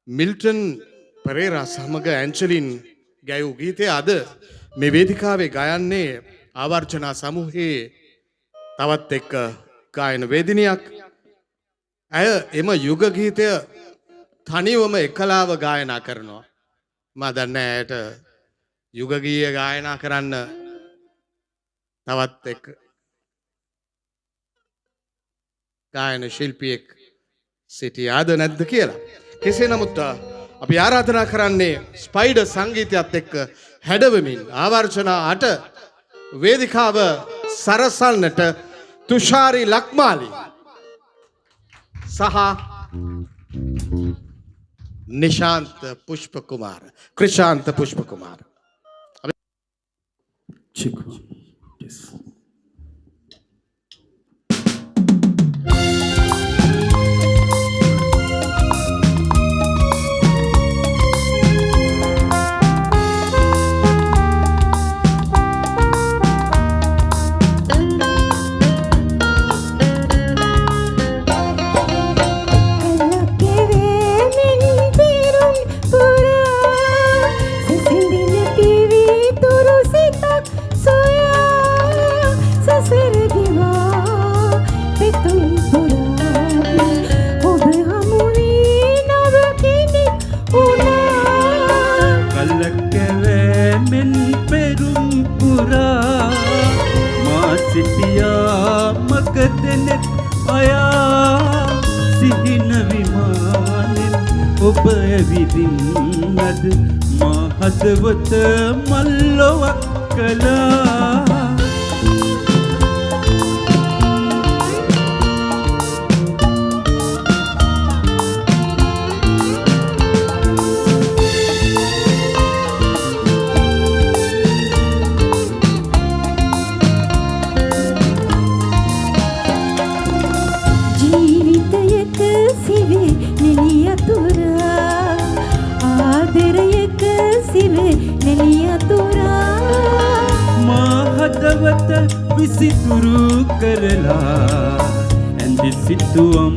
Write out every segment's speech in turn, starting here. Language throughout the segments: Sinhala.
මිල්ටන් පෙරේරා සමග ඇන්ජලින් ගැයූ ගීතය අද මේ වේදිකාවේ ගයන්නේ ආවර්ජනා සමූහයේ තවත් එක් ගායන වේදිනියක්. ඇය එම යුග ගීතය තනිවම එකලාව ගායනා කරනවා. මම දන්නේ ඇයට යුග ගීය ගායනා කරන්න තවත් එක් ගායන ශිල්පියෙක් සිටියාද නැද්ද කියලා. කෙසේ නමුත් අපි ආරාධනා කරන්නේ ස්පයිඩර් සංගීතයත් එක්ක හැඩවෙමින් ආවර්ජනා 8 වේදිකාව සරසන්නට තුෂාරි ලක්මාලි සහ නිශාන්ත පුෂ්පකුමාර ක්‍රිෂාන්ත පුෂ්පකුමාර Chico. Yes. ඔබ ඇවිදින්නද මා හදවත මල්ලොවක් කළා. හදවත විසිතුරු කරලා ඇඳි සිතුවම්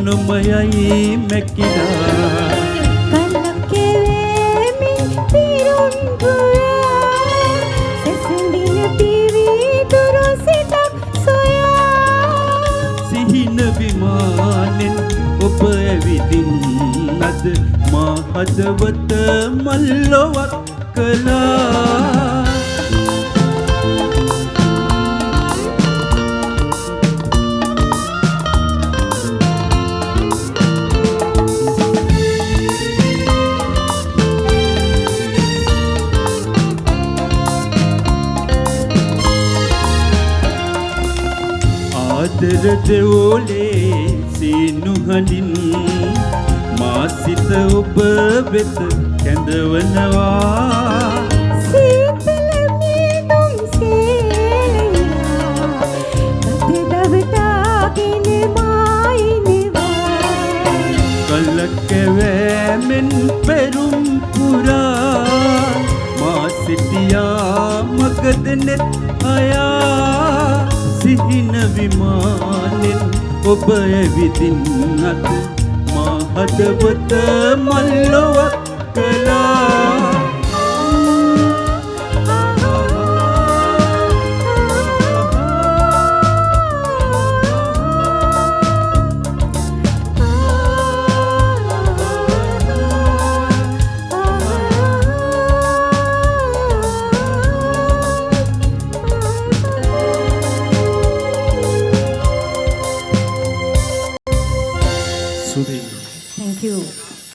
නොමයයි මැකිලා කලකෙවෙමින් පිරුම් පුරා සැසඳින පිරිතුරු සිතක් සොයා සිහින විමානෙන් ඔබ ඇවිදින්නද මා හදවත මල්ලොවක් කළා. ආදර දෙවෝලේ සීනුහලින් මා සිත ඔබ වෙත කැඳවනවා. සීතල මීදුම් සේලයා කතදවටාගෙන මායිනවා. කලකැවෑමෙන් පෙරුම් පුරා මා සිටියා මගද නෙත් අයා සිහින විමානෙන් ඔබ ඇවිදින්නද මා හදවත මල්ලොවක් කළා. Thank you.